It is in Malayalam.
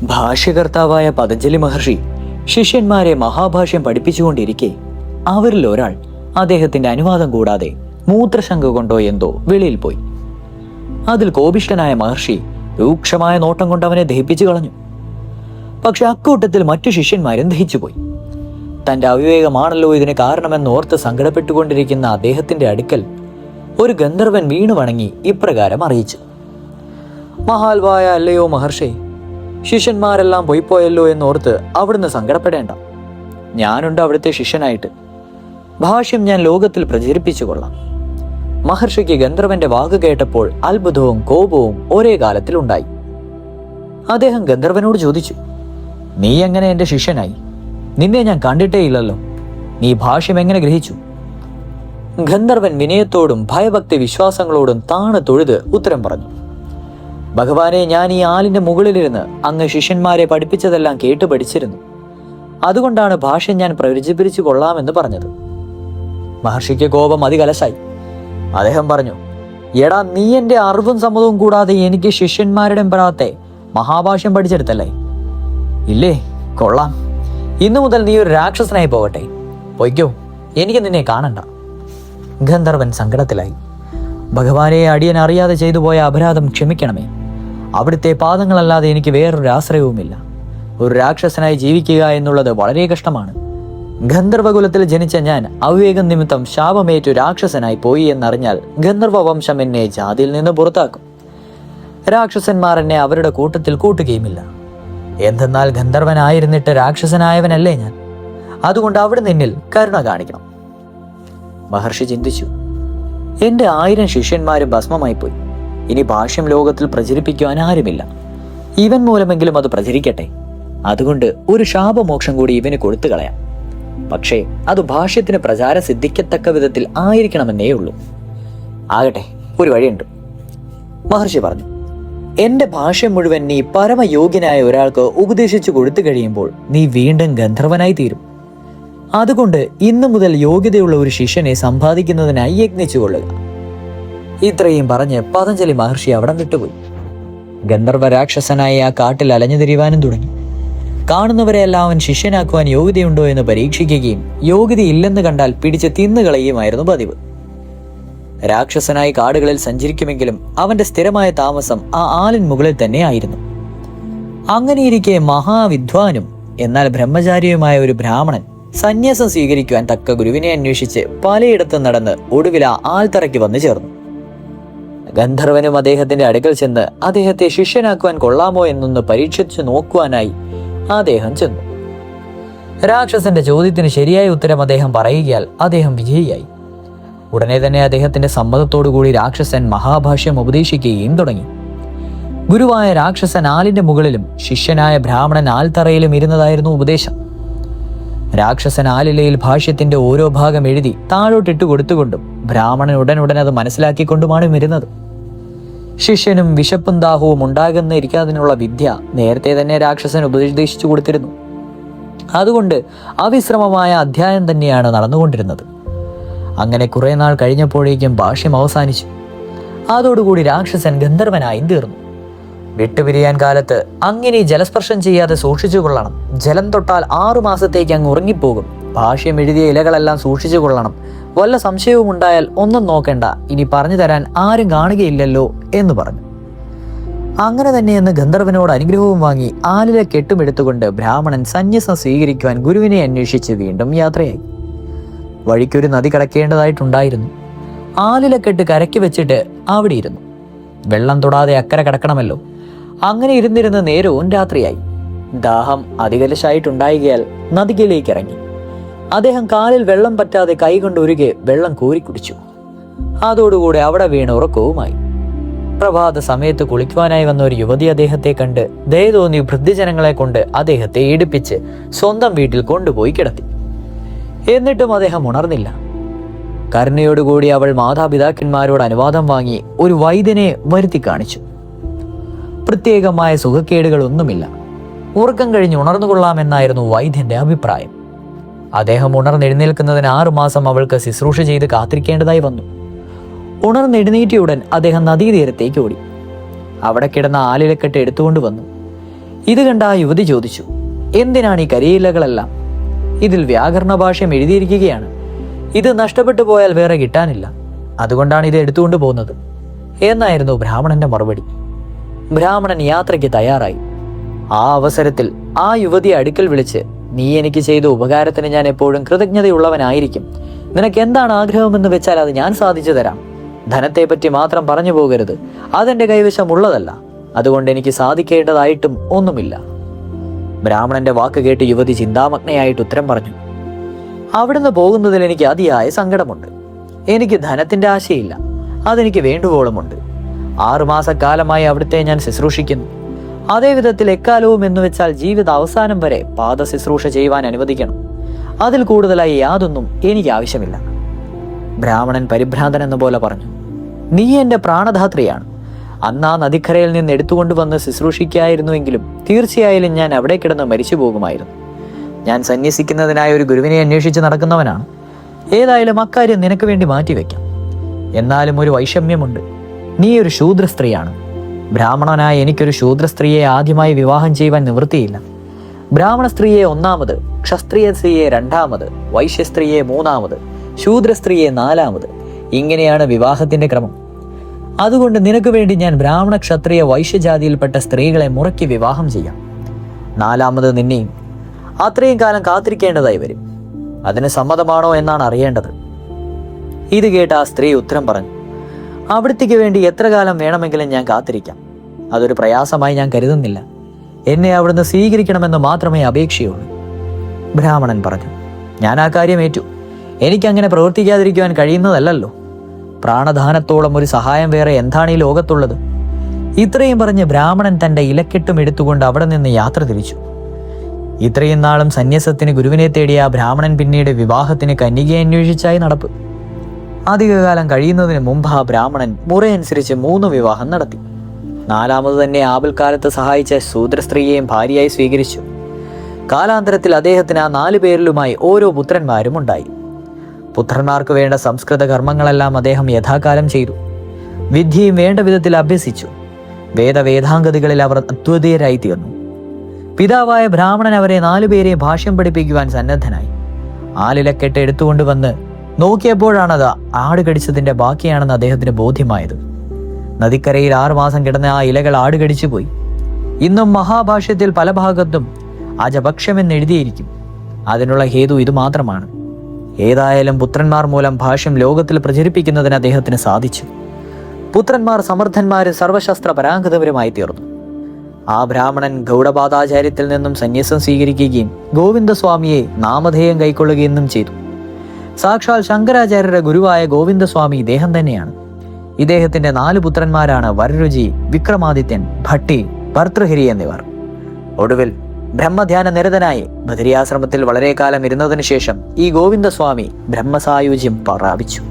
ഭാഷ്യകർത്താവായ പതഞ്ജലി മഹർഷി ശിഷ്യന്മാരെ മഹാഭാഷ്യം പഠിപ്പിച്ചുകൊണ്ടിരിക്കെ അവരിൽ ഒരാൾ അദ്ദേഹത്തിന്റെ അനുവാദം കൂടാതെ മൂത്രശങ്ക കൊണ്ടോ എന്തോ വെളിയിൽ പോയി. അതിൽ കോപിഷ്ഠനായ മഹർഷി രൂക്ഷമായ നോട്ടം കൊണ്ട് അവനെ ദഹിപ്പിച്ചു കളഞ്ഞു. പക്ഷെ അക്കൂട്ടത്തിൽ മറ്റു ശിഷ്യന്മാരും ദഹിച്ചുപോയി. തന്റെ അവിവേകമാണല്ലോ ഇതിന് കാരണമെന്നോർത്ത് സങ്കടപ്പെട്ടുകൊണ്ടിരിക്കുന്ന അദ്ദേഹത്തിന്റെ അടുക്കൽ ഒരു ഗന്ധർവൻ വീണു വണങ്ങി ഇപ്രകാരം അറിയിച്ചു: മഹാൽവായ അല്ലയോ മഹർഷി, ശിഷ്യന്മാരെല്ലാം പോയിപ്പോയല്ലോ എന്നോർത്ത് അവിടുന്ന് സങ്കടപ്പെടേണ്ട. ഞാനുണ്ട് അവിടുത്തെ ശിഷ്യനായിട്ട്. ഭാഷ്യം ഞാൻ ലോകത്തിൽ പ്രചരിപ്പിച്ചു കൊള്ളാം. മഹർഷിക്ക് ഗന്ധർവന്റെ വാക്ക് കേട്ടപ്പോൾ അത്ഭുതവും കോപവും ഒരേ കാലത്തിൽ ഉണ്ടായി. അദ്ദേഹം ഗന്ധർവനോട് ചോദിച്ചു: നീ എങ്ങനെ എന്റെ ശിഷ്യനായി? നിന്നെ ഞാൻ കണ്ടിട്ടേ ഇല്ലല്ലോ. നീ ഭാഷ്യം എങ്ങനെ ഗ്രഹിച്ചു? ഗന്ധർവൻ വിനയത്തോടും ഭയഭക്തി വിശ്വാസങ്ങളോടും താണ് തൊഴുത് ഉത്തരം പറഞ്ഞു: ഭഗവാനെ, ഞാൻ ഈ ആലിന്റെ മുകളിലിരുന്ന് അങ്ങ് ശിഷ്യന്മാരെ പഠിപ്പിച്ചതെല്ലാം കേട്ടു പഠിച്ചിരുന്നു. അതുകൊണ്ടാണ് ഭാഷ്യം ഞാൻ പ്രചരിപ്പിച്ചു കൊള്ളാമെന്ന് പറഞ്ഞത്. മഹർഷിക്ക് കോപം അതികലശായി. അദ്ദേഹം പറഞ്ഞു: എടാ, നീ എന്റെ അറിവും സമ്മതവും കൂടാതെ എനിക്ക് ശിഷ്യന്മാരുടെ പ്രാത്തെ മഹാഭാഷ്യം പഠിച്ചെടുത്തല്ലേ? ഇല്ലേ? കൊള്ളാം. ഇന്നു മുതൽ നീ ഒരു രാക്ഷസനായി പോകട്ടെ. പൊയ്ക്കോ, എനിക്ക് നിന്നെ കാണണ്ട. ഗന്ധർവൻ സങ്കടത്തിലായി. ഭഗവാനെ, അടിയൻ അറിയാതെ ചെയ്തു പോയ അപരാധം ക്ഷമിക്കണമേ. അവിടുത്തെ പാദങ്ങളല്ലാതെ എനിക്ക് വേറൊരു ആശ്രയവുമില്ല. ഒരു രാക്ഷസനായി ജീവിക്കുക എന്നുള്ളത് വളരെ കഷ്ടമാണ്. ഗന്ധർവകുലത്തിൽ ജനിച്ച ഞാൻ അവിവേകം നിമിത്തം ശാപമേറ്റു രാക്ഷസനായി പോയി എന്നറിഞ്ഞാൽ ഗന്ധർവ വംശം എന്നെ ജാതിയിൽ നിന്ന് പുറത്താക്കും. രാക്ഷസന്മാർ എന്നെ അവരുടെ കൂട്ടത്തിൽ കൂട്ടുകയുമില്ല. എന്തെന്നാൽ ഗന്ധർവനായിരുന്നിട്ട് രാക്ഷസനായവനല്ലേ ഞാൻ. അതുകൊണ്ട് അവിടെ നിന്നിൽ കരുണ കാണിക്കണം. മഹർഷി ചിന്തിച്ചു: എന്റെ 1000 ശിഷ്യന്മാരും ഭസ്മമായി പോയി. ഇനി ഭാഷ്യം ലോകത്തിൽ പ്രചരിപ്പിക്കുവാൻ ആരുമില്ല. ഇവൻ മൂലമെങ്കിലും അത് പ്രചരിക്കട്ടെ. അതുകൊണ്ട് ഒരു ശാപമോക്ഷം കൂടി ഇവന് കൊടുത്തു കളയാം. പക്ഷേ അത് ഭാഷ്യത്തിന് പ്രചാരം സിദ്ധിക്കത്തക്ക വിധത്തിൽ ആയിരിക്കണമെന്നേ ഉള്ളൂ. ആകട്ടെ, ഒരു വഴിയുണ്ട്. മഹർഷി പറഞ്ഞു: എന്റെ ഭാഷ്യം മുഴുവൻ നീ പരമയോഗ്യനായ ഒരാൾക്ക് ഉപദേശിച്ചു കൊടുത്തു കഴിയുമ്പോൾ നീ വീണ്ടും ഗന്ധർവനായി തീരും. അതുകൊണ്ട് ഇന്നു മുതൽ യോഗ്യതയുള്ള ഒരു ശിഷ്യനെ സമ്പാദിക്കുന്നതിനായി യത്നിച്ചുകൊള്ളുക. ഇത്രയും പറഞ്ഞ് പതഞ്ജലി മഹർഷി അവിടം വിട്ടുപോയി. ഗന്ധർവ രാക്ഷസനായി ആ കാട്ടിൽ അലഞ്ഞു തിരിവാനും തുടങ്ങി. കാണുന്നവരെല്ലാം അവൻ ശിഷ്യനാക്കുവാൻ യോഗ്യതയുണ്ടോ എന്ന് പരീക്ഷിക്കുകയും യോഗ്യതയില്ലെന്ന് കണ്ടാൽ പിടിച്ച് തിന്നുകളയുമായിരുന്നു പതിവ്. രാക്ഷസനായി കാടുകളിൽ സഞ്ചരിക്കുമെങ്കിലും അവന്റെ സ്ഥിരമായ താമസം ആ ആലിൻ മുകളിൽ തന്നെ ആയിരുന്നു. അങ്ങനെയിരിക്കെ മഹാവിദ്വാനും എന്നാൽ ബ്രഹ്മചാരിയുമായ ഒരു ബ്രാഹ്മണൻ സന്യാസം സ്വീകരിക്കുവാൻ തക്ക ഗുരുവിനെ അന്വേഷിച്ച് പലയിടത്തും നടന്ന് ഒടുവിൽ ആ ആൽത്തറയ്ക്ക് വന്നു ചേർന്നു. ഗന്ധർവനും അദ്ദേഹത്തിന്റെ അടുക്കൽ ചെന്ന് അദ്ദേഹത്തെ ശിഷ്യനാക്കുവാൻ കൊള്ളാമോ എന്നൊന്ന് പരീക്ഷിച്ചു നോക്കുവാനായി അദ്ദേഹം ചെന്നു. രാക്ഷസന്റെ ചോദ്യത്തിന് ശരിയായ ഉത്തരം അദ്ദേഹം പറയുകയാൽ അദ്ദേഹം വിജയിയായി. ഉടനെ തന്നെ അദ്ദേഹത്തിന്റെ സമ്മതത്തോടുകൂടി രാക്ഷസൻ മഹാഭാഷ്യം ഉപദേശിക്കുകയും തുടങ്ങി. ഗുരുവായ രാക്ഷസൻ ആലിന്റെ മുകളിലും ശിഷ്യനായ ബ്രാഹ്മണൻ ആൽത്തറയിലും ഇരുന്നതായിരുന്നു ഉപദേശം. രാക്ഷസൻ ആലിലയിൽ ഭാഷ്യത്തിന്റെ ഓരോ ഭാഗം എഴുതി താഴോട്ടിട്ട് കൊടുത്തുകൊണ്ടും ബ്രാഹ്മണൻ ഉടനുടൻ അത് മനസ്സിലാക്കിക്കൊണ്ടുമാണ് ഇരുന്നത്. ശിഷ്യനും വിശപ്പും ദാഹവും ഉണ്ടാകുന്ന ഇരിക്കാതിനുള്ള വിദ്യ നേരത്തെ തന്നെ രാക്ഷസൻ ഉപദേശിച്ചു കൊടുത്തിരുന്നു. അതുകൊണ്ട് അവിശ്രമമായ അധ്യായം തന്നെയാണ് നടന്നുകൊണ്ടിരുന്നത്. അങ്ങനെ കുറെ നാൾ കഴിഞ്ഞപ്പോഴേക്കും ഭാഷ്യം അവസാനിച്ചു. അതോടുകൂടി രാക്ഷസൻ ഗന്ധർവനായും തീർന്നു. വിട്ടുപിരിയാൻ കാലത്ത് അങ്ങനെ ജലസ്പർശം ചെയ്യാതെ സൂക്ഷിച്ചു കൊള്ളണം. ജലം തൊട്ടാൽ 6 മാസത്തേക്ക് അങ്ങ് ഉറങ്ങിപ്പോകും. ഭാഷ്യം എഴുതിയ ഇലകളെല്ലാം സൂക്ഷിച്ചു കൊള്ളണം. വല്ല സംശയവും ഉണ്ടായാൽ ഒന്നും നോക്കണ്ട, ഇനി പറഞ്ഞു തരാൻ ആരും കാണുകയില്ലല്ലോ എന്ന് പറഞ്ഞു. അങ്ങനെ തന്നെയെന്ന് ഗന്ധർവനോട് അനുഗ്രഹവും വാങ്ങി ആലിലെ കെട്ടുമെടുത്തുകൊണ്ട് ബ്രാഹ്മണൻ സന്യാസം സ്വീകരിക്കുവാൻ ഗുരുവിനെ അന്വേഷിച്ച് വീണ്ടും യാത്രയായി. വഴിക്കൊരു നദി കടക്കേണ്ടതായിട്ടുണ്ടായിരുന്നു. ആലിലക്കെട്ട് കരയ്ക്ക് വെച്ചിട്ട് അവിടെ ഇരുന്നു. വെള്ളം തൊടാതെ അക്കരെ കടക്കണമല്ലോ. അങ്ങനെ ഇരുന്നിരുന്ന് നേരവും രാത്രിയായി. ദാഹം അതികലശായിട്ടുണ്ടായികയാൽ നദിയിലേക്ക് ഇറങ്ങി. അദ്ദേഹം കാലിൽ വെള്ളം പറ്റാതെ കൈകൊണ്ട് ഉരുകെ വെള്ളം കോരി കുടിച്ചു. അതോടുകൂടെ അവിടെ വീണ് ഉറക്കവുമായി. പ്രഭാത സമയത്ത് കുളിക്കുവാനായി വന്ന ഒരു യുവതി അദ്ദേഹത്തെ കണ്ട് ദയ തോന്നി വൃദ്ധജനങ്ങളെ കൊണ്ട് അദ്ദേഹത്തെ ഇടിപ്പിച്ച് സ്വന്തം വീട്ടിൽ കൊണ്ടുപോയി കിടത്തി. എന്നിട്ടും അദ്ദേഹം ഉണർന്നില്ല. കരുണയോടുകൂടി അവൾ മാതാപിതാക്കന്മാരോട് അനുവാദം വാങ്ങി ഒരു വൈദ്യനെ വരുത്തി കാണിച്ചു. പ്രത്യേകമായ സുഖക്കേടുകളൊന്നുമില്ല. ഉറക്കം കഴിഞ്ഞ് ഉണർന്നുകൊള്ളാമെന്നായിരുന്നു വൈദ്യന്റെ അഭിപ്രായം. അദ്ദേഹം ഉണർന്നെഴുന്നേൽക്കുന്നതിന് 6 മാസം അവൾക്ക് ശുശ്രൂഷ ചെയ്ത് കാത്തിരിക്കേണ്ടതായി വന്നു. ഉണർന്നെഴുന്നേറ്റിയുടൻ അദ്ദേഹം നദീതീരത്തേക്ക് ഓടി. അവിടെ കിടന്ന ആലിലക്കെട്ട് എടുത്തുകൊണ്ട് വന്നു. ഇത് കണ്ട ആ യുവതി ചോദിച്ചു, എന്തിനാണ് ഈ കരിയിലകളെല്ലാം? ഇതിൽ വ്യാകരണ ഭാഷ്യം എഴുതിയിരിക്കുകയാണ്. ഇത് നഷ്ടപ്പെട്ടു പോയാൽ വേറെ കിട്ടാനില്ല, അതുകൊണ്ടാണ് ഇത് എടുത്തുകൊണ്ട് പോകുന്നത് എന്നായിരുന്നു ബ്രാഹ്മണന്റെ മറുപടി. ബ്രാഹ്മണൻ യാത്രയ്ക്ക് തയ്യാറായി. ആ അവസരത്തിൽ ആ യുവതിയെ അടുക്കൽ വിളിച്ച്, നീ എനിക്ക് ചെയ്ത ഉപകാരത്തിന് ഞാൻ എപ്പോഴും കൃതജ്ഞതയുള്ളവനായിരിക്കും. നിനക്ക് എന്താണ് ആഗ്രഹമെന്ന് വെച്ചാൽ അത് ഞാൻ സാധിച്ചു തരാം. ധനത്തെപ്പറ്റി മാത്രം പറഞ്ഞു പോകരുത്, അതെന്റെ കൈവശമുള്ളതല്ല. അതുകൊണ്ട് എനിക്ക് സാധിക്കേണ്ടതായിട്ടും ഒന്നുമില്ല. ബ്രാഹ്മണന്റെ വാക്ക് കേട്ട് യുവതി ചിന്താമഗ്നയായിട്ട് ഉത്തരം പറഞ്ഞു, അവിടുന്ന് പോകുന്നതിൽ എനിക്ക് അതിയായ സങ്കടമുണ്ട്. എനിക്ക് ധനത്തിന്റെ ആശയില്ല, അതെനിക്ക് വേണ്ടുവോളമുണ്ട്. 6 മാസക്കാലമായി അവിടുത്തെ ഞാൻ ശുശ്രൂഷിക്കുന്നു. അതേ വിധത്തിൽ എക്കാലവും എന്ന് വെച്ചാൽ ജീവിത അവസാനം വരെ പാദ ശുശ്രൂഷ ചെയ്യുവാൻ അനുവദിക്കണം. അതിൽ കൂടുതലായി യാതൊന്നും എനിക്ക് ആവശ്യമില്ല. ബ്രാഹ്മണൻ പരിഭ്രാന്തൻ എന്ന പോലെ പറഞ്ഞു, നീ എൻ്റെ പ്രാണധാത്രിയാണ്. അന്ന് ആ നദിക്കരയിൽ നിന്ന് എടുത്തുകൊണ്ടുവന്ന് ശുശ്രൂഷിക്കായിരുന്നുവെങ്കിലും തീർച്ചയായും ഞാൻ അവിടെ കിടന്ന് മരിച്ചു പോകുമായിരുന്നു. ഞാൻ സന്യസിക്കുന്നതിനായി ഒരു ഗുരുവിനെ അന്വേഷിച്ച് നടക്കുന്നവനാണ്. ഏതായാലും അക്കാര്യം നിനക്ക് വേണ്ടി മാറ്റിവെക്കാം. എന്നാലും ഒരു വൈഷമ്യമുണ്ട്. നീ ഒരു ശൂദ്ര സ്ത്രീയാണ്. ബ്രാഹ്മണനായ എനിക്കൊരു ശൂദ്ര സ്ത്രീയെ ആദ്യമായി വിവാഹം ചെയ്യുവാൻ നിവൃത്തിയില്ല. ബ്രാഹ്മണ സ്ത്രീയെ 1ാമത്, ക്ഷത്രിയ സ്ത്രീയെ 2ാമത്, വൈശ്യ സ്ത്രീയെ 3ാമത്, ശൂദ്ര സ്ത്രീയെ 4ാമത്. ഇങ്ങനെയാണ് വിവാഹത്തിന്റെ ക്രമം. അതുകൊണ്ട് നിനക്ക് വേണ്ടി ഞാൻ ബ്രാഹ്മണ, ക്ഷത്രിയ, വൈശ്യജാതിയിൽപ്പെട്ട സ്ത്രീകളെ മുറയ്ക്ക് വിവാഹം ചെയ്യാം. 4ാമത് നിന്നെയും. അത്രയും കാലം കാത്തിരിക്കേണ്ടതായി വരും. അതിന് സമ്മതമാണോ എന്നാണ് അറിയേണ്ടത്. ഇത് കേട്ട് ആ സ്ത്രീ ഉത്തരം പറഞ്ഞു, അവിടത്തേക്ക് വേണ്ടി എത്ര കാലം വേണമെങ്കിലും ഞാൻ കാത്തിരിക്കാം. അതൊരു പ്രയാസമായി ഞാൻ കരുതുന്നില്ല. എന്നെ അവിടുന്ന് സ്വീകരിക്കണമെന്ന് മാത്രമേ അപേക്ഷയുള്ളൂ. ബ്രാഹ്മണൻ പറഞ്ഞു, ഞാൻ ആ കാര്യം ഏറ്റു. എനിക്കങ്ങനെ പ്രവർത്തിക്കാതിരിക്കുവാൻ കഴിയുന്നതല്ലല്ലോ. പ്രാണദാനത്തോളം ഒരു സഹായം വേറെ എന്താണ് ഈ ലോകത്തുള്ളത്? ഇത്രയും പറഞ്ഞ് ബ്രാഹ്മണൻ തൻ്റെ ഇലക്കെട്ടും എടുത്തുകൊണ്ട് അവിടെ നിന്ന് യാത്ര തിരിച്ചു. ഇത്രയും നാളും സന്യാസത്തിന് ഗുരുവിനെ തേടിയ ആ ബ്രാഹ്മണൻ പിന്നീട് വിവാഹത്തിന് കന്യകയെ അന്വേഷിച്ചായി നടപ്പ്. അധികകാലം കഴിയുന്നതിന് മുമ്പ് ആ ബ്രാഹ്മണൻ മുറയനുസരിച്ച് 3 വിവാഹം നടത്തി. 4ാമത് തന്നെ ആപൽക്കാലത്ത് സഹായിച്ച ശൂദ്ര സ്ത്രീയെയും ഭാര്യയായി സ്വീകരിച്ചു. കാലാന്തരത്തിൽ അദ്ദേഹത്തിന് ആ 4 പേരിലുമായി ഓരോ പുത്രന്മാരും ഉണ്ടായി. പുത്രന്മാർക്ക് വേണ്ട സംസ്കൃത കർമ്മങ്ങളെല്ലാം അദ്ദേഹം യഥാകാലം ചെയ്തു. വിദ്യയും വേണ്ട വിധത്തിൽ അഭ്യസിച്ചു. വേദാംഗതികളിൽ അവർ അദ്വിതീയരായി തീർന്നു. പിതാവായ ബ്രാഹ്മണൻ അവരെ 4 പേരെയും ഭാഷ്യം പഠിപ്പിക്കുവാൻ സന്നദ്ധനായി. ആലിലക്കെട്ട് എടുത്തുകൊണ്ടുവന്ന് നോക്കിയപ്പോഴാണത് ആട് കടിച്ചതിന്റെ ബാക്കിയാണെന്ന് അദ്ദേഹത്തിന് ബോധ്യമായത്. നദിക്കരയിൽ 6 മാസം കിടന്ന ആ ഇലകൾ ആട് കടിച്ചുപോയി. ഇന്നും മഹാഭാഷ്യത്തിൽ പല ഭാഗത്തും അജഭക്ഷ്യമെന്ന് എഴുതിയിരിക്കും. അതിനുള്ള ഹേതു ഇത് മാത്രമാണ്. ഏതായാലും പുത്രന്മാർ മൂലം ഭാഷ്യം ലോകത്തിൽ പ്രചരിപ്പിക്കുന്നതിന് അദ്ദേഹത്തിന് സാധിച്ചു. പുത്രന്മാർ സമർത്ഥന്മാരും സർവശാസ്ത്ര പരാംഗതപരമായി തീർന്നു. ആ ബ്രാഹ്മണൻ ഗൗഡപാദാചാര്യത്തിൽ നിന്നും സന്യാസം സ്വീകരിക്കുകയും ഗോവിന്ദസ്വാമിയെ നാമധേയം കൈക്കൊള്ളുകയും ചെയ്തു. സാക്ഷാൽ ശങ്കരാചാര്യരുടെ ഗുരുവായ ഗോവിന്ദസ്വാമി ഇദ്ദേഹം തന്നെയാണ്. ഇദ്ദേഹത്തിന്റെ 4 പുത്രന്മാരാണ് വരരുചി, വിക്രമാദിത്യൻ, ഭട്ടി, ഭർതൃഹരി എന്നിവർ. ഒടുവിൽ ബ്രഹ്മധ്യാന നിരതനായി ബദരിയാശ്രമത്തിൽ വളരെ കാലം ഇരുന്നതിനു ശേഷം ഈ ഗോവിന്ദസ്വാമി ബ്രഹ്മസായുജ്യം പ്രാപിച്ചു.